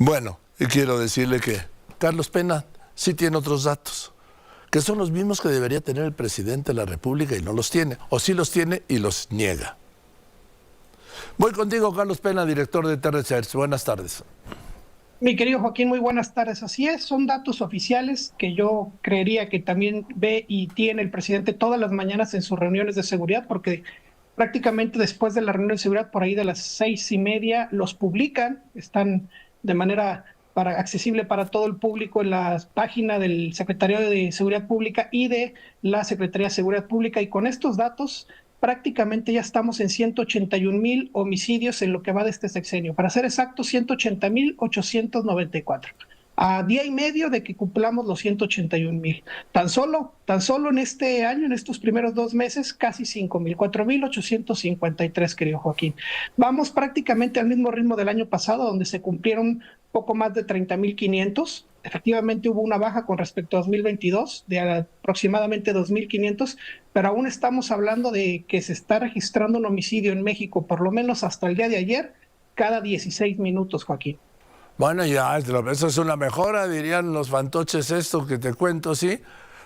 Bueno, y quiero decirle que Carlos Pena sí tiene otros datos, que son los mismos que debería tener el presidente de la República y no los tiene, o sí los tiene y los niega. Voy contigo, Carlos Pena, director de T-Research. Buenas tardes. Mi querido Joaquín, muy buenas tardes. Así es, son datos oficiales que yo creería que también ve y tiene el presidente todas las mañanas en sus reuniones de seguridad, porque prácticamente después de la reunión de seguridad, por ahí de las 6:30, los publican, están de manera accesible para todo el público en la página del Secretariado de Seguridad Pública y de la Secretaría de Seguridad Pública, y con estos datos prácticamente ya estamos en 181,000 homicidios en lo que va de este sexenio. Para ser exactos, 180,894. A día y medio de que cumplamos los 181,000. Tan solo en este año, en estos primeros 2 meses, casi 5,000, 4,853, querido Joaquín. Vamos prácticamente al mismo ritmo del año pasado, donde se cumplieron poco más de 30,500. Efectivamente hubo una baja con respecto a 2022 de aproximadamente 2,500, pero aún estamos hablando de que se está registrando un homicidio en México, por lo menos hasta el día de ayer, cada 16 minutos, Joaquín. Bueno, ya, eso es una mejora, dirían los fantoches esto que te cuento, ¿sí?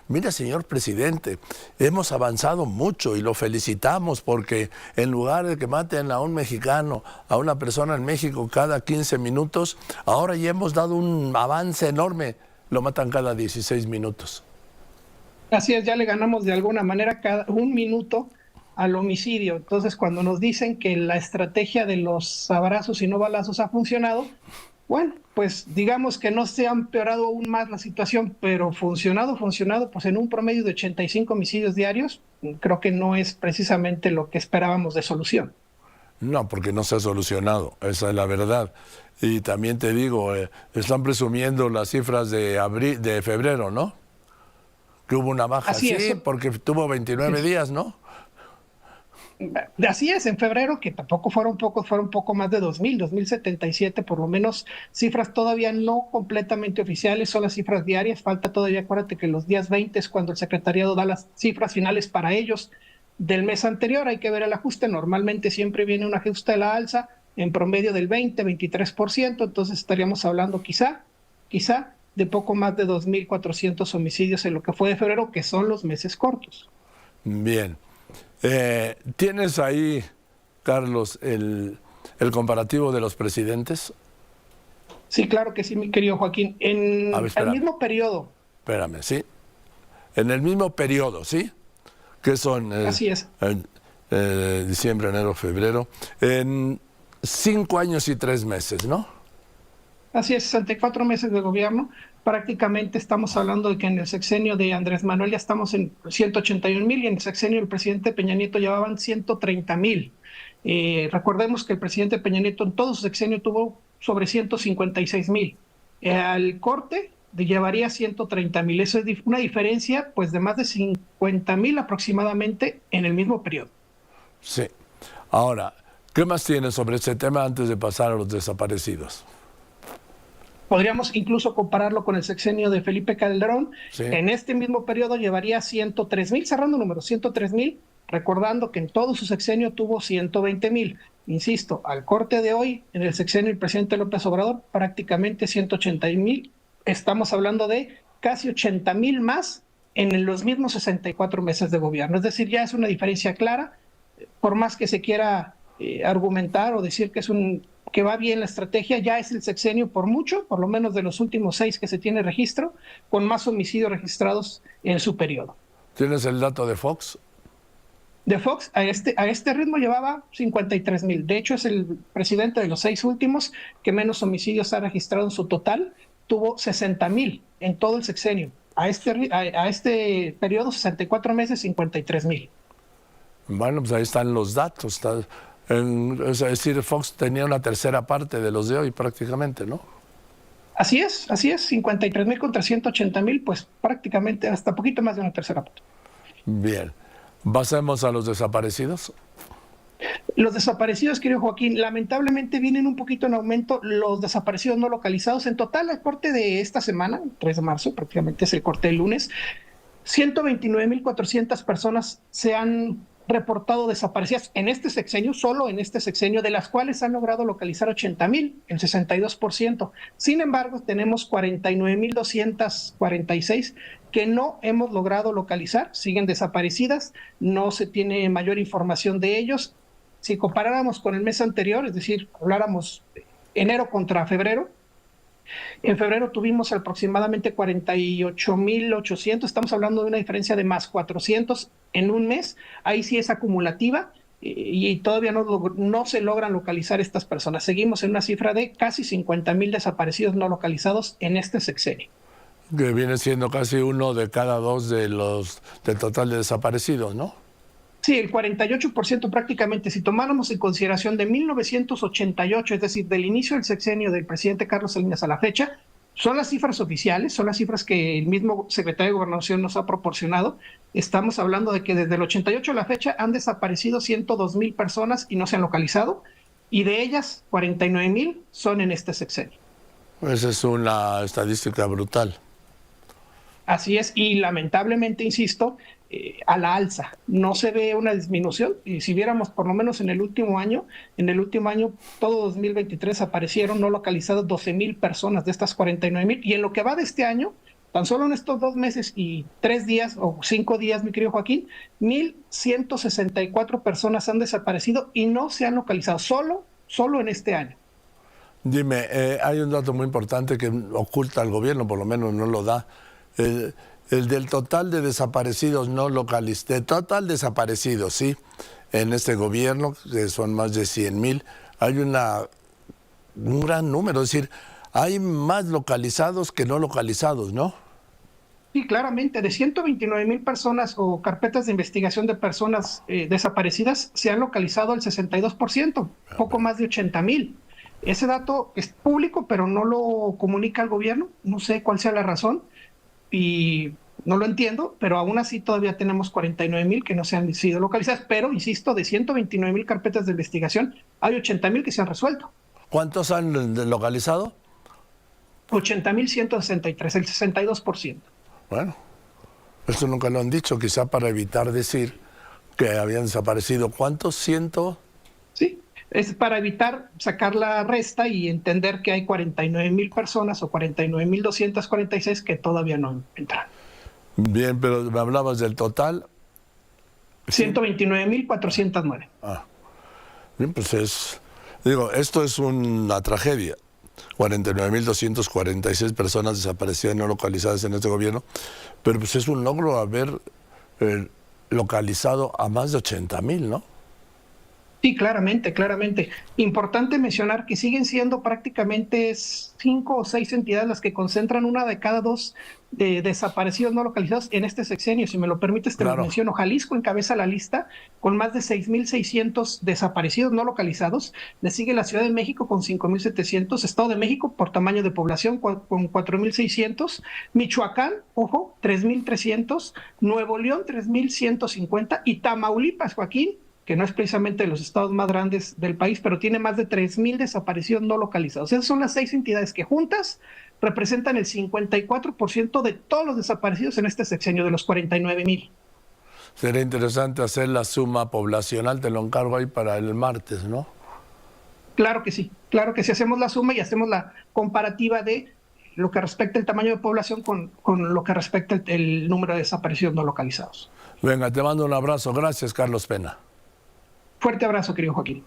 Mira, señor presidente, hemos avanzado mucho y lo felicitamos porque en lugar de que maten a un mexicano, a una persona en México cada 15 minutos, ahora ya hemos dado un avance enorme, lo matan cada 16 minutos. Así es, ya le ganamos de alguna manera cada 1 minuto al homicidio. Entonces, cuando nos dicen que la estrategia de los abrazos y no balazos ha funcionado, bueno, pues digamos que no se ha empeorado aún más la situación, pero funcionado, pues en un promedio de 85 homicidios diarios, creo que no es precisamente lo que esperábamos de solución. No, porque no se ha solucionado, esa es la verdad. Y también te digo, están presumiendo las cifras de febrero, ¿no? Que hubo una baja, Así es. Porque tuvo 29 días, ¿no? Así es, en febrero, que tampoco fueron pocos, fueron poco más de 2,077, por lo menos cifras todavía no completamente oficiales, son las cifras diarias, falta todavía, acuérdate que los días 20 es cuando el secretariado da las cifras finales para ellos del mes anterior, hay que ver el ajuste, normalmente siempre viene un ajuste de la alza, en promedio del 20-23%, entonces estaríamos hablando quizá de poco más de 2,400 homicidios en lo que fue de febrero, que son los meses cortos. Bien. ¿Tienes ahí, Carlos, el comparativo de los presidentes? Sí, claro que sí, mi querido Joaquín. En el mismo periodo. Espérame, ¿sí? En el mismo periodo, ¿sí? Que son Así es. Diciembre, enero, febrero. En 5 años y 3 meses, ¿no? Así es, 64 meses de gobierno. Prácticamente estamos hablando de que en el sexenio de Andrés Manuel ya estamos en 181,000 y en el sexenio del presidente Peña Nieto llevaban 130,000. Recordemos que el presidente Peña Nieto en todo su sexenio tuvo sobre 156,000. Al corte llevaría 130,000. Eso es una diferencia pues de más de 50,000 aproximadamente en el mismo periodo. Sí. Ahora, ¿qué más tienes sobre este tema antes de pasar a los desaparecidos? Podríamos incluso compararlo con el sexenio de Felipe Calderón. Sí. En este mismo periodo llevaría 103,000, cerrando números, 103,000, recordando que en todo su sexenio tuvo 120,000. Insisto, al corte de hoy, en el sexenio del presidente López Obrador, prácticamente 180,000. Estamos hablando de casi 80,000 más en los mismos 64 meses de gobierno. Es decir, ya es una diferencia clara, por más que se quiera argumentar o decir que va bien la estrategia, ya es el sexenio por mucho, por lo menos de los últimos 6 que se tiene registro, con más homicidios registrados en su periodo. ¿Tienes el dato de Fox? De Fox a este ritmo llevaba 53,000. De hecho, es el presidente de los 6 últimos que menos homicidios ha registrado en su total. Tuvo 60,000 en todo el sexenio. A este periodo, 64 meses, 53,000. Bueno, pues ahí están los datos. Es decir, Fox tenía una tercera parte de los de hoy prácticamente, ¿no? Así es, 53,000 contra 180,000, pues prácticamente hasta poquito más de una tercera parte. Bien, pasemos a los desaparecidos. Los desaparecidos, querido Joaquín, lamentablemente vienen un poquito en aumento los desaparecidos no localizados. En total, el corte de esta semana, 3 de marzo, prácticamente es el corte del lunes, 129,400 personas se han reportado desaparecidas en este sexenio, solo en este sexenio, de las cuales han logrado localizar 80,000, el 62%. Sin embargo, tenemos 49,246 que no hemos logrado localizar, siguen desaparecidas, no se tiene mayor información de ellos. Si comparáramos con el mes anterior, es decir, habláramos de enero contra febrero, en febrero tuvimos aproximadamente 48,800, estamos hablando de una diferencia de más 400 en un mes, ahí sí es acumulativa y todavía no se logran localizar estas personas. Seguimos en una cifra de casi 50,000 desaparecidos no localizados en este sexenio. Que viene siendo casi 1 de cada 2 del total de desaparecidos, ¿no? Sí, el 48% prácticamente, si tomáramos en consideración de 1988, es decir, del inicio del sexenio del presidente Carlos Salinas a la fecha, son las cifras oficiales, son las cifras que el mismo secretario de Gobernación nos ha proporcionado. Estamos hablando de que desde el 88 a la fecha han desaparecido 102,000 personas y no se han localizado, y de ellas 49,000 son en este sexenio. Esa es una estadística brutal. Así es, y lamentablemente, insisto, a la alza. No se ve una disminución, y si viéramos por lo menos en el último año, todo 2023 aparecieron no localizadas 12,000 personas de estas 49,000, y en lo que va de este año, tan solo en estos 2 meses y 3 días o 5 días, mi querido Joaquín, 1,164 personas han desaparecido y no se han localizado, solo en este año. Dime, hay un dato muy importante que oculta el gobierno, por lo menos no lo da. El del total de desaparecidos no localizados, de total desaparecidos, sí, en este gobierno, que son más de 100,000, hay un gran número, es decir, hay más localizados que no localizados, ¿no? Sí, claramente, de 129,000 personas o carpetas de investigación de personas desaparecidas, se han localizado el 62%, poco más de 80,000. Ese dato es público, pero no lo comunica el gobierno, no sé cuál sea la razón. Y no lo entiendo, pero aún así todavía tenemos 49,000 que no se han sido localizadas, pero insisto, de 129,000 carpetas de investigación, hay 80,000 que se han resuelto. ¿Cuántos han localizado? 80,163, el 62%. Bueno, eso nunca lo han dicho, quizá para evitar decir que habían desaparecido. ¿Cuántos? ¿100? Sí, es para evitar sacar la resta y entender que hay 49,000 personas o 49,246 que todavía no entran. Bien, pero me hablabas del total. 129,409. Bien, pues esto es una tragedia. 49,246 personas desaparecidas y no localizadas en este gobierno, pero pues es un logro haber localizado a más de 80,000, ¿no? Sí, claramente. Importante mencionar que siguen siendo prácticamente 5 o 6 entidades las que concentran 1 de cada 2 desaparecidos no localizados en este sexenio. Si me lo permites, te lo menciono. Jalisco encabeza la lista con más de 6,600 desaparecidos no localizados. Le sigue la Ciudad de México con 5,700, Estado de México por tamaño de población con 4,600, Michoacán, ojo, 3,300, Nuevo León 3,150 y Tamaulipas, Joaquín, que no es precisamente de los estados más grandes del país, pero tiene más de 3,000 desaparecidos no localizados. Esas son las 6 entidades que juntas representan el 54% de todos los desaparecidos en este sexenio, de los 49,000. Sería interesante hacer la suma poblacional, te lo encargo ahí para el martes, ¿no? Claro que sí, hacemos la suma y hacemos la comparativa de lo que respecta el tamaño de población con lo que respecta el número de desaparecidos no localizados. Venga, te mando un abrazo. Gracias, Carlos Pena. Fuerte abrazo, querido Joaquín.